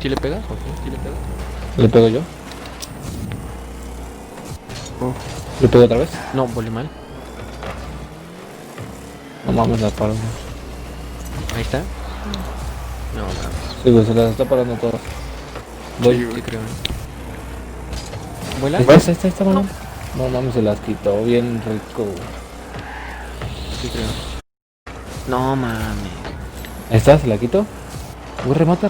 ¿Sí le pegas? Ok, ¿sí le pegas? ¿Le pego yo? ¿Le pego otra vez? No, volé mal. No mames, la paro. Ahí está. No, mames. Sí, güey, se las está parando todas. Voy. Sí, creo. ¿Vuela? Está bueno. No mames, se las quitó bien rico, güey. Sí, creo. No mames. Ahí está, se la quito. Güey, remata,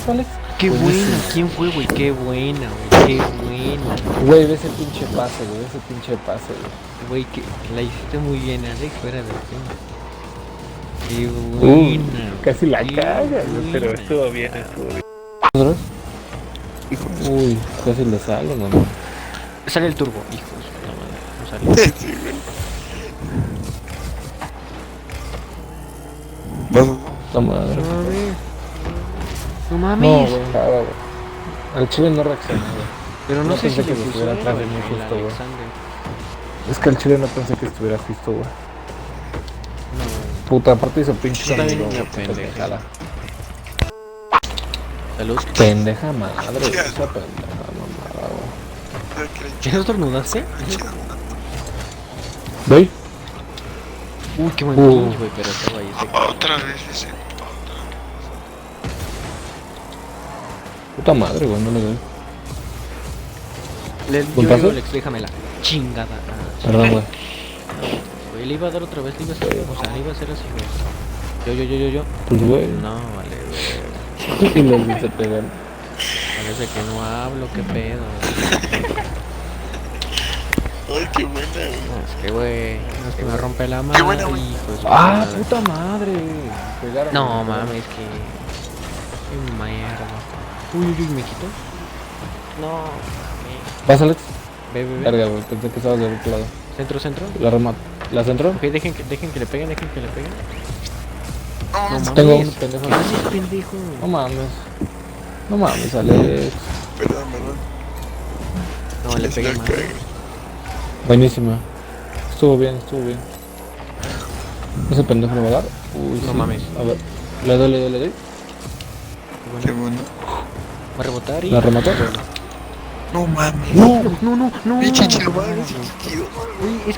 Alex. Qué buena, ¿quién fue, güey? Qué buena, güey. Qué buena. Güey, ve ese pinche pase, güey. Ese pinche pase, güey. Güey, que la hiciste muy bien, Alex, fuera de tema. Qué buena. Casi la qué caga, güey, buena. pero estuvo bien, estuvo bien. ¿Otra vez? Uy, casi le sale, mamá. Sale el turbo, hijo de su puta madre. No sale. Sí, güey. Vamos. Esta madre. No No, mames. güey, nada, güey. Al chile no reaccionó, güey. Pero no No sé si pensé le que puso estuviera atrás de mí el justo, güey. Alexander. Es que al chile no pensé que estuviera justo, güey. No. Puta, aparte hizo pinche Está bien, sonido, una güey, pendejada. Salud. Pendeja madre, güey, esa pendeja mamada, güey. ¿Ya estornudaste? ¿Voy? Uy, qué buen pinch, güey, pero estaba ahí seco. Otra vez ese. Puta madre, güey, no le doy. Yo ¿Puntazo? digo, Alex, déjame la chingada. Perdón, güey. Güey, le iba a dar otra vez, le iba a hacer, o sea, le iba a hacer así, güey. Yo. Pues, güey. No, vale, güey. Y los vi se pegan. Parece que no hablo, qué pedo. Ay, qué buena, güey. No, es que, güey, no es que me rompe la Qué madre, buena, güey. hijo de su Ah, madre. puta madre. Pegaron. No, mames, que... Qué mierda. Uy, me quito. No, mames. ¿Vas, Alex? Ve. Verga, güey, pensé que estabas del otro lado. Centro. La remata. ¿La centro? Ok, dejen que le peguen, No, No mames. Tengo un pendejo. ¿Qué haces, pendejo? No mames. No mames, Alex. perdón. No, le pegué mal. Buenísima. Estuvo bien. ¿Ese pendejo me va a dar? Uy, No sí. mames. A ver. Le doy. Qué Qué bueno. bueno. Va a rebotar y... ¿La remató? No mames. No. Pinche chilomaro, ese chiquillo. Uy, es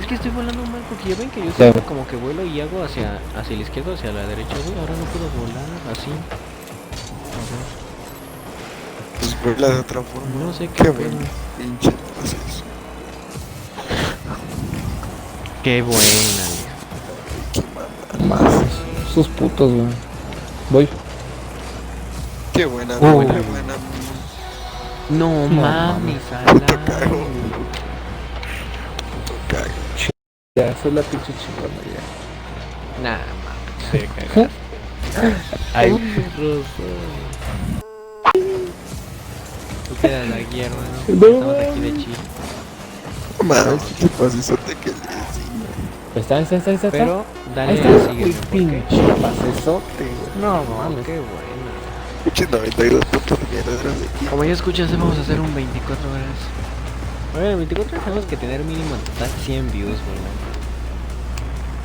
que estoy volando mal porque ya ven que yo Claro. siempre como que vuelo y hago hacia la izquierda, hacia la derecha, güey. Ahora no puedo volar así. Pues vuela de otra forma. No sé Qué qué bueno. Pinche hace eso. Qué buena, Qué mamá. Más. Sus putos, güey. Voy. Qué buena, Oh. buena. No mames, Puto Alan. cago. Puto cago. Ya, soy la pinche chingona ya. Nah, mames, te cagaste. Ay, Tú quedas aquí, hermano. No Estamos aquí de chill. No mames, qué pasesote que le decía. está. Pero, dale, Ahí está. sigue. El pinche pasesote, güey. No mames. Qué bueno. Pinche 92 puntos de mierda detrás de aquí. Como ya escuchas, vamos a hacer un 24 horas. A ver, el 24 tenemos que tener mínimo en total 100 views, güey.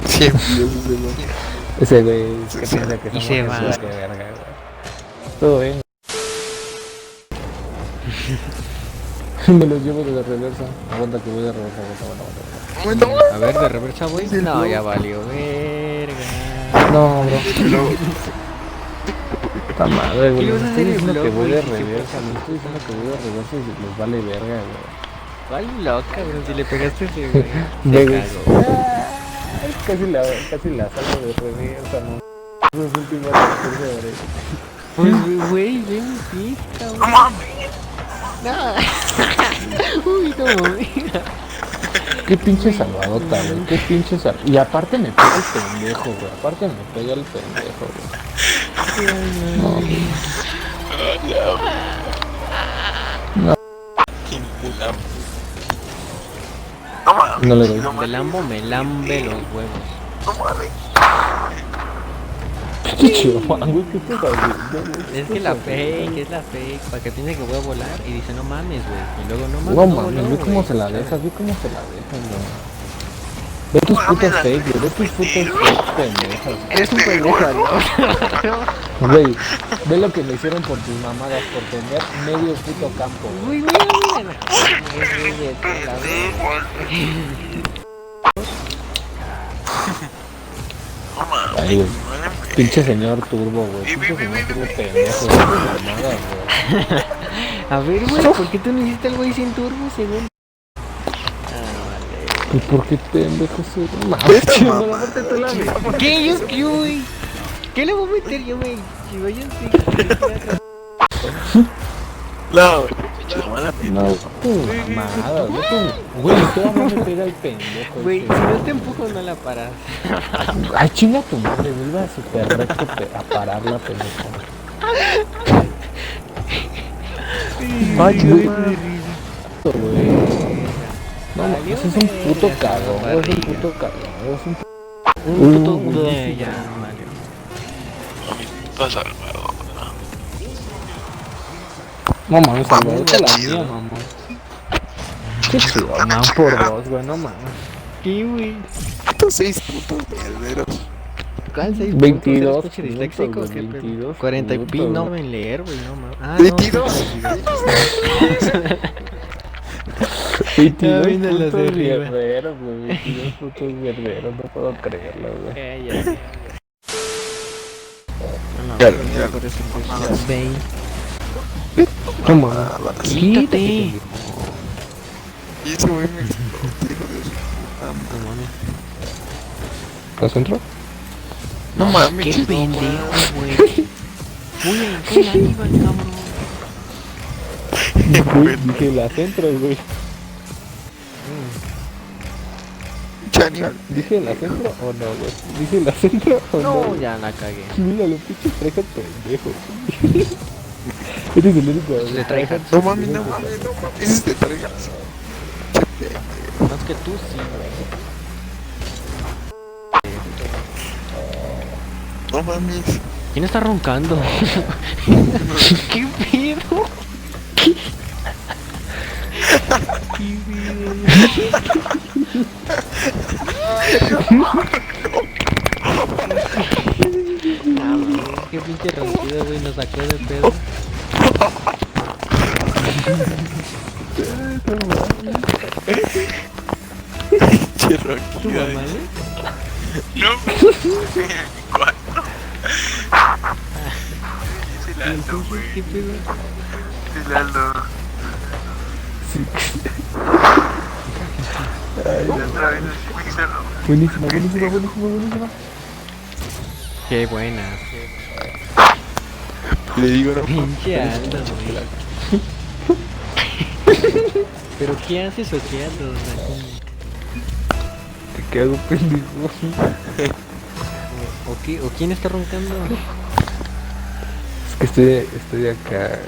100 views de los. Ese güey Sí, que sí. piensa que Y somos se en va. ciudad, qué verga, güey. Todo bien. Me los llevo de reversa. Aguanta que voy de reversa, aguanta. Bueno, A ver, de reversa, güey. Sí, No, no. ya valió, verga. No, bro. luego. Puta madre, güey. ¿Qué le vas a Les hacer estoy el diciendo vlog, que voy güey, de si se reversa. pasa? Les estoy diciendo que voy de reversa y les vale verga, güey. Vale loca, bro. Si le pegaste ese, güey. Ve, Se güey. cagó. Ay, casi la salgo de reversa, no. Los últimos de Pues, güey, ven mi pista, güey. No mames. No. Uy, no, mira. Qué pinche salvadota, güey. Qué pinche sal... Y aparte me pega el pendejo, güey. Aparte me pega el pendejo, güey. No, No mames. no le doy. De Lambo me lambe los huevos. No mames. Qué chido, man, güey. ¿Qué pedo, güey? Es que la fake, para que piense que voy a volar y dice no mames, güey. Y luego no mames. No no mames, voló, vi cómo güey. se la dejas, vi cómo se la dejas, güey. Ve tus putos fake, güey. Ve tus putos fake, pendejos. Eres un pendejo, ¿no? Güey, ve lo que me hicieron por tus mamadas, por tener medio puto campo. Uy, mira, mira. Ay, güey. Pinche señor turbo, güey. Pinche señor turbo pendejo, güey. Mamadas, güey. A ver, güey, ¿por qué tú no hiciste el güey sin turbo, según? ¿Y por qué pendejo soy? ¿Qué? ¿Yo qué, güey? ¿Qué le voy a meter yo, güey? Si voy a No, No, mamadas, güey, todavía me pega el pendejo. güey, si no te empujo, no la paras. Ay, chinga tu madre, vuelve a super recto a pararla, pendejo. Ay, güey. No, ese es un puto cagón, es un puto cagón, es un puto ya, Mario. está salvado. No mames, Salvador, la mía, mamá. Qué chido, man, por dos, güey, no mames. ¿Qué, güey? Estos 6 putos mierderos. ¿Cuál 6 22 puntos? ¿Eres disléxico? puntos, ¿Qué güey, pedo? 22 40 y puntos, pi, no güey. ven leer, güey, no mames. Ah, 22. no. 22 viendo los de putos arriba. guerreros, güey, 22 putos guerreros, no puedo creerlo, güey. Claro, Ven. ¿Cómo? Quítate. Y ese güey me explotó, hijo de su ¿Estás centro? No mames, Qué chido, pendejo, güey. Uy, ¿en qué la iba el cabrón? Güey, dije la centro, güey. Chanial. ¿Dije la centro o no, güey? ¿Dije la centro o no? No, ya la cagué. Mira, los pinches trajes pendejos. Eres el único. Se trae No mames, no mames, no mames. Ese te traigas. más que tú, sí, güey. No mames. ¿Quién está roncando? ¿Qué pedo? Qué pinche ronquido, güey, nos sacó de pedo. Che, ¿Tu Rocky. mamá, No. ¿Cuándo? Es el Aldo, güey. ¿Qué pedo? Es el Aldo. Buenísima, buenísima, buenísima, buenísima. Qué buena. Le digo, no. Pinche Aldo, güey. ¿Pero qué haces o qué Aldo? O sea, ¿cómo? ¿Qué hago, pendejo? ¿O quién está roncando? Es que estoy acá.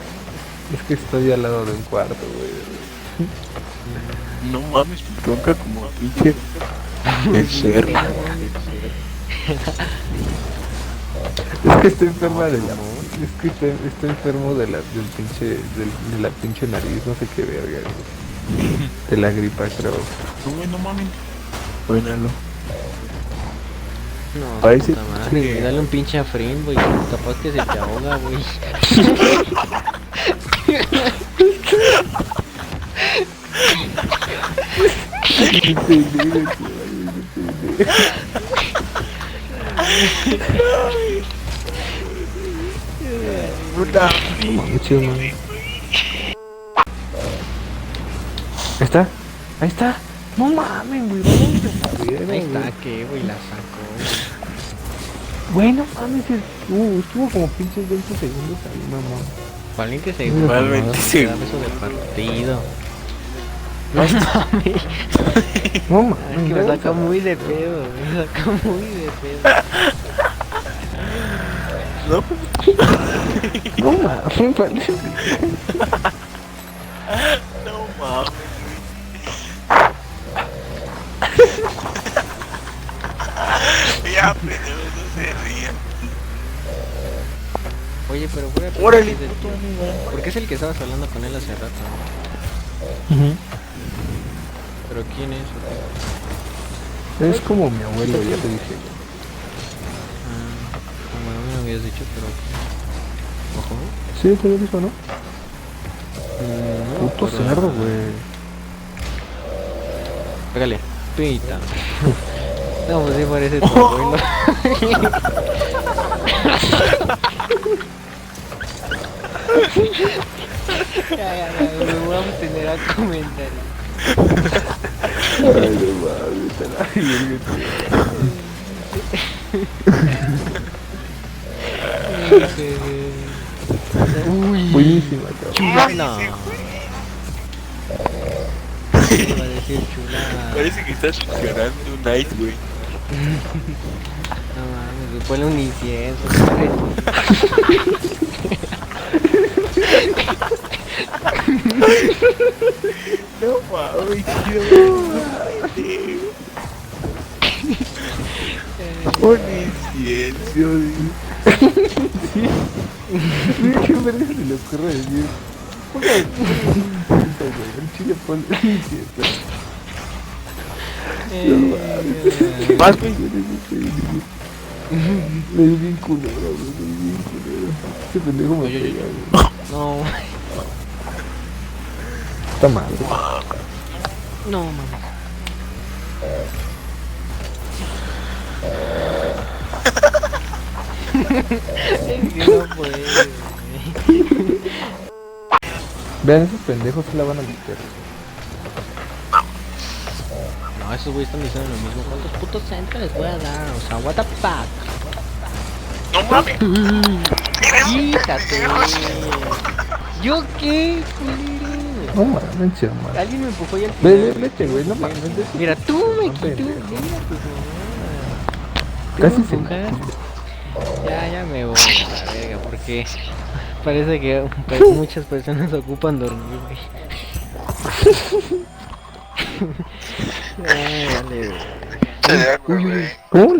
Es que estoy al lado de un cuarto, güey. No mames, ronca como pinche. Enfermo. Es que estoy enferma de la. Es que estoy enfermo de del pinche. De la pinche nariz, no sé qué verga, güey. De la gripa, creo. No mames. Buenalo. No, Parece- puta madre, güey, dale un pinche a Friend, güey. Capaz que se te ahoga, güey. Puta. Chido, man. Ahí está. Ahí está. No mames, güey. Ahí está, que, güey, la sacó. Bueno, mames. Estuvo como pinches 20 segundos ahí, mamá. ¿Cuál 20 ¿Cuál segundos? 20 Queda beso de partido. No mames. No Es mames. que me saca muy de pedo, me saca muy de pedo. No. No mames, parece. No mames. Ya, pendejo, no se rían. Oye, pero voy a Órale, preguntar puto de ti, amigo. porque es el que estabas hablando con él hace rato. ¿No? ¿Pero quién es? Es como mi abuelo, ya te dije. Como no me habías dicho, pero... Ojo. Sí, te lo dijo, ¿no? No, Puto pero- cerdo, güey. Pégale. Pita. No, pues sí parece tu abuelo. Ya, me voy a abstener a comentar. Ay, no mames, te la Uy, buenísima, cabrón. chulada. Iba a decir chulada. Parece que estás funcionando un ice, güey. No mames, ponle un incienso. Parece. No mames, un incienso, ¿Qué verga se le ocurre decir? El chile pone incienso. más, güey. Me di bien culero, güey, me di bien culero. Este pendejo me Oye, pega, güey. No, Está mal, güey. no mames. Es que no puede, güey. Vean, esos pendejos se la van a meter. No, esos güeyes están diciendo lo mismo. ¿Cuántos putos centros les voy a dar? O sea, what the fuck. No mames. Quítate. ¿Yo qué, culero? No mames, chaval. Alguien me empujó y al Ve, final. vete, güey, no mames. vete. Mira, tú me No, quito. pendejo. Mira tus mamadas. Tú Casi me se empujaste. Ya me voy a la verga, porque parece que muchas personas ocupan dormir, güey. Ay, vale, güey. Te da, güey. ¿Cómo?